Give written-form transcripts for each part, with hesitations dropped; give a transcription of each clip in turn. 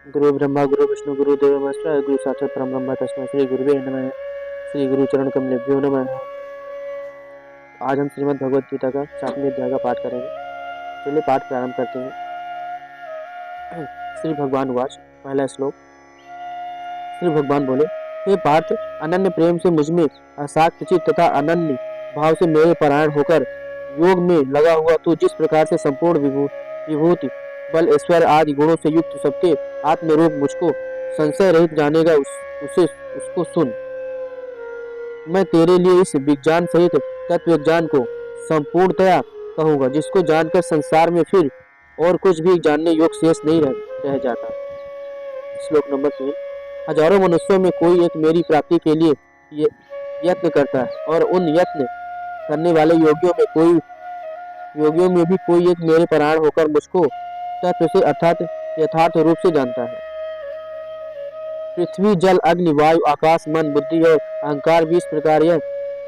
गुरु ब्रह्मा गुरु विष्णु गुरु देव महेश्वर गुरु साक्षात परम ब्रह्म तस्मै श्री गुरुवे नमः। श्री गुरु चरण कमलेभ्यो नमः। आज हम श्रीमद् भगवद गीता का 7वें अध्याय का पाठ करेंगे। चलिए पाठ प्रारंभ करते हैं। श्री भगवान वाच। पहला श्लोक। श्री भगवान बोले, हे पार्थ, अनन्य प्रेम से मुझमें असाक्त चित्त तथा अनन्य भाव से मेरे परायण होकर योग में लगा हुआ तू जिस प्रकार से संपूर्ण विभूति बल ऐश्वर्य आदि गुणों से युक्त सबके आत्मरूप मुझको संशय रहित जानेगा, उसको सुन। मैं तेरे लिए इस विज्ञान सहित तत्व विज्ञान को संपूर्णतया कहूँगा, जिसको जानकर संसार में फिर और कुछ भी जानने योग्य शेष नहीं रह जाता। श्लोक नंबर 3। हजारों मनुष्यों में कोई एक मेरी प्राप्ति के लिए यत्न करता है, और उन यत्न करने वाले योगियों में भी कोई एक मेरे परायण होकर मुझको तत्व से अर्थात यथार्थ रूप से जानता है। पृथ्वी जल अग्नि वायु आकाश मन बुद्धि और अहंकार भी इस प्रकार यह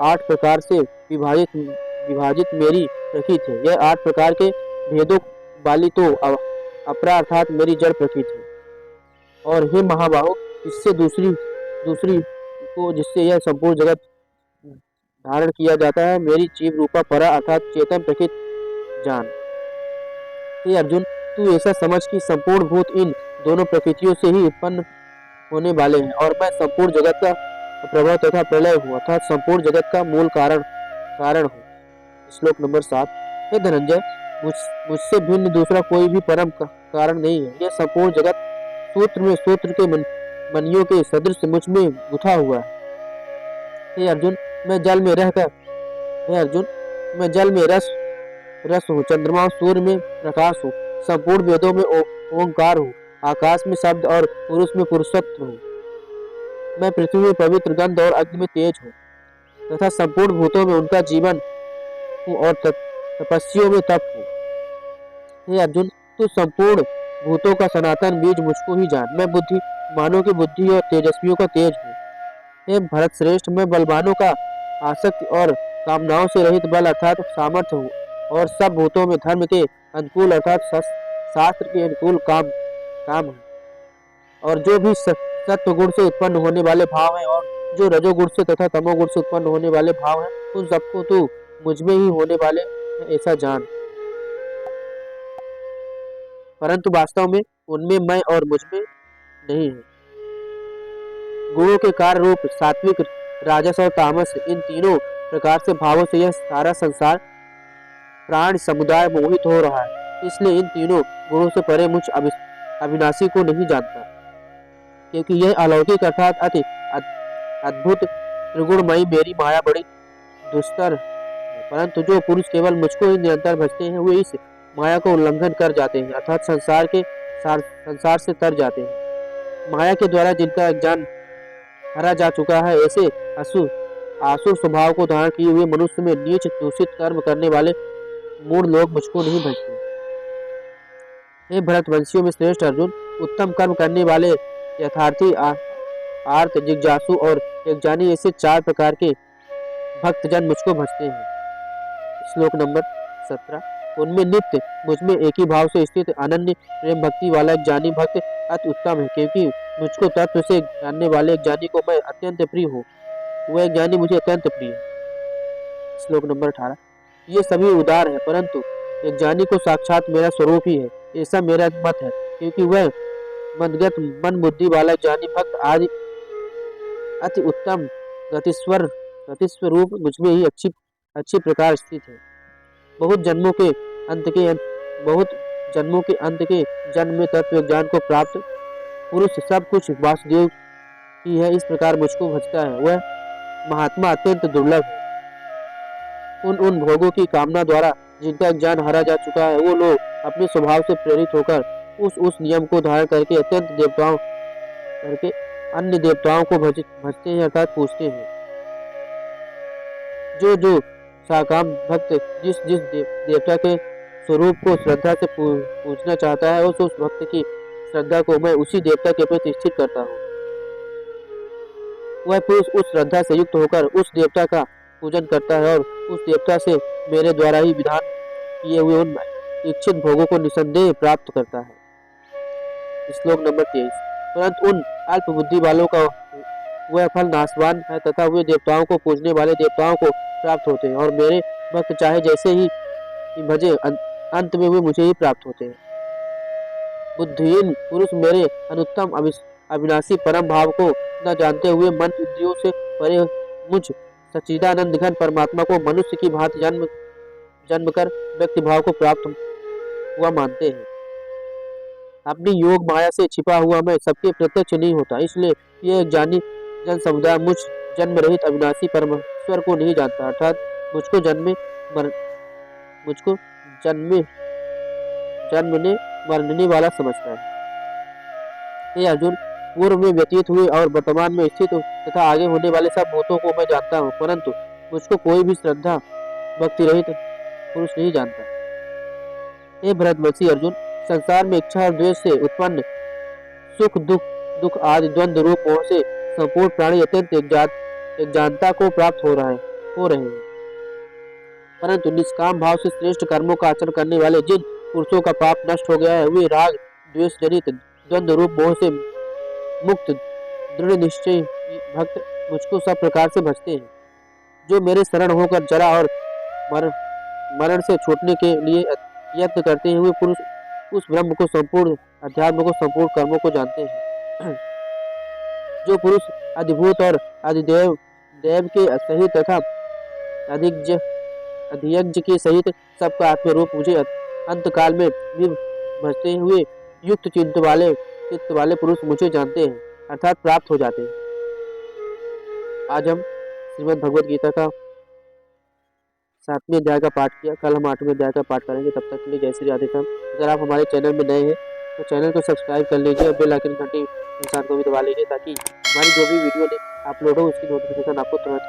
8 प्रकार से विभाजित मेरी प्रकृति है। यह 8 प्रकार के भेदों वाली तो अपरा अर्थात मेरी जड़ प्रकृति है। और हे महाबाहो, इससे दूसरी को जिससे यह संपूर्ण जगत धारण किया जाता है, मेरी जीव रूपा परा अर्थात चेतन प्रकृति जान। हे अर्जुन, तू ऐसा समझ कि संपूर्ण भूत इन दोनों प्रकृतियों से ही उत्पन्न होने वाले हैं, और मैं संपूर्ण जगत का प्रभाव तथा प्रलय हूँ, अर्थात संपूर्ण जगत का मूल कारण हूँ। श्लोक नंबर 7। हे धनंजय, मुझसे भिन्न दूसरा कोई भी परम कारण नहीं है। यह संपूर्ण जगत सूत्र के मनियों के सदृश मुझ में गुथा हुआ है। हे अर्जुन, मैं जल में रस हूँ, चंद्रमा और सूर्य में प्रकाश हूँ, संपूर्ण वेदों में ओंकार हूँ, आकाश में शब्द और पुरुष में पुरुषत्व हूँ। मैं पृथ्वी में पवित्र गंध और अग्नि में तेज हूँ, तथा संपूर्ण भूतों में उनका जीवन हूँ और तपस्वियों में तप हूँ। हे अर्जुन, तू संपूर्ण भूतों का सनातन बीज मुझको ही जान। मैं बुद्धिमानों की बुद्धि और तेजस्वियों का तेज हूँ। हे भरत श्रेष्ठ, मैं बलवानों का आसक्ति और कामनाओं से रहित बल अर्थात सामर्थ्य हूँ, और सब भूतों में धर्म के अनुकूल अर्थात शास्त्र के अनुकूल काम है। और जो भी सत्व गुण से उत्पन्न होने वाले भाव हैं, और जो रजोगुण से तथा तमोगुण से उत्पन्न होने वाले भाव हैं, उन सबको तू मुझमें ही होने वाले हैं ऐसा जान। परंतु वास्तव में उनमें मैं और मुझमें नहीं है। गुणों के कार्य रूप सात्विक, राजस और तामस, इन तीनों प्रकार से भावों से यह सारा संसार प्राण समुदाय मोहित हो रहा है। इसलिए इन तीनों गुणों से परे मुझ अविनाशी को नहीं जानता, क्योंकि यह अलौकिक अर्थात अति अद्भुत त्रिगुणमयी मेरी माया बड़ी दुस्तर है। परंतु जो पुरुष केवल मुझको ही निरंतर भजते हैं, वे इस माया को उल्लंघन कर जाते हैं, अर्थात संसार से तर जाते हैं। माया के द्वारा जिनका ज्ञान हरा जा चुका है, ऐसे आसुर स्वभाव को धारण किए हुए मनुष्य में नीच दूषित कर्म करने वाले मूढ़ लोग मुझको नहीं भजते। हे भरतवंशियों में श्रेष्ठ अर्जुन, उत्तम कर्म करने वाले यथार्थी, आर्त, जिज्ञासु और यज्ञानी, ऐसे 4 प्रकार के भक्तजन मुझको भजते हैं। श्लोक नंबर 17। उनमें नित्य मुझमें एक ही भाव से स्थित अनन्य प्रेम भक्ति वाला एक ज्ञानी भक्त अति उत्तम है, क्योंकि मुझको तत्व से जानने वाले एक ज्ञानी को मैं अत्यंत प्रिय हूँ, वह ज्ञानी मुझे अत्यंत प्रिय है। श्लोक नंबर 18। ये सभी उदार है, परंतु एक ज्ञानी को साक्षात मेरा स्वरूप ही है, ऐसा मेरा मत है, क्योंकि वह मनगत मन बुद्धि वाला ज्ञानी भक्त आदि अति उत्तम गतिस्वरूप मुझमें ही अच्छी प्रकार स्थित है। बहुत जन्मों के अंत के जन्म में तत्व ज्ञान को प्राप्त पुरुष सब कुछ वासुदेव ही है, इस प्रकार मुझको भजता है, वह महात्मा अत्यंत दुर्लभ है। उन भोगों की कामना द्वारा जिनका ज्ञान हरा जा चुका है, वो लोग अपने स्वभाव से प्रेरित होकर उस नियम को धारण करके अन्य देवताओं को भजते हैं अर्थात पूजते हैं। जो साकाम भक्त जिस देवता के स्वरूप को श्रद्धा से पूजना चाहता है, उस भक्त की श्रद्धा को मैं उसी देवता के प्रति स्थित करता हूँ। वह पुरुष उस श्रद्धा से युक्त होकर उस देवता का पूजन करता है, और उस देवता से मेरे द्वारा ही विधान किए हुए उन इच्छित भोगों को निसंदेह प्राप्त करता है। श्लोक नंबर 23। परंतु उन अल्प बुद्धि वालों का वह फल नाशवान है तथा वे देवताओं को पूजने वाले देवताओं को प्राप्त होते हैं और मेरे भक्त चाहे जैसे ही भजे अंत में वे मुझे ही प्राप्त होते हैं। बुद्धिहीन पुरुष मेरे अनुत्तम अविनाशी परम भाव को न जानते हुए मन इंद्रियों से परे मुझ सच्चिदानंद घन परमात्मा को मनुष्य की भांति जन्म जन्म कर व्यक्ति भाव को प्राप्त हुआ मानते हैं। अपनी योग माया से छिपा हुआ मैं सबके प्रत्यक्ष नहीं होता, इसलिए यह ज्ञानी जन समुदाय मुझ जन्म रहित अविनाशी परमेश्वर को नहीं जानता, अर्थात मुझको जन्मने मरने वाला समझता है। हे अर्जुन, पूर्व में व्यतीत हुए और वर्तमान में स्थित तथा आगे होने वाले सब भूतों को मैं जानता हूँ, परंतु मुझको कोई भी श्रद्धा भक्ति रहित पुरुष नहीं जानता। हे भरतवंशी अर्जुन, संसार में इच्छा और द्वेष से उत्पन्न सुख दुख आदि द्वंद्व रूप मोह से संपूर्ण प्राणी अत्यंत एकजानता को प्राप्त हो रहे हैं, परंतु निष्काम भाव से श्रेष्ठ कर्मों का आचरण करने वाले जिन पुरुषों का पाप नष्ट हो गया है, वे राग द्वेष जनित द्वंद्व रूप मोह से मुक्त दृढ़ निश्चय भक्त मुझको सब प्रकार से भजते हैं। जो मेरे शरण होकर जरा और मरण से छूटने के लिए यत्न करते हैं, वे पुरुष उस ब्रह्म को संपूर्ण अध्यात्म को संपूर्ण कर्मों को जानते हैं। जो पुरुष अधिभूत और अधिदेव देव के सहित तथा अधियज्ञ के सहित सबका आत्मरूप मुझे अंत काल में भी भजते हुए युक्त चित्त वाले पुरुष मुझे जानते हैं, अर्थात प्राप्त हो जाते हैं। आज हम श्रीमद् भगवद गीता का 7वें अध्याय का पाठ किया, कल हम 8वें अध्याय का पाठ करेंगे। तब तक के लिए जय श्री राधे श्याम। अगर आप हमारे चैनल में नए हैं तो चैनल को सब्सक्राइब कर लीजिए और बेल आइकन घंटी निशान को भी दबा लीजिए, ताकि हमारी जो भी वीडियो अपलोड हो उसकी नोटिफिकेशन आपको तुरंत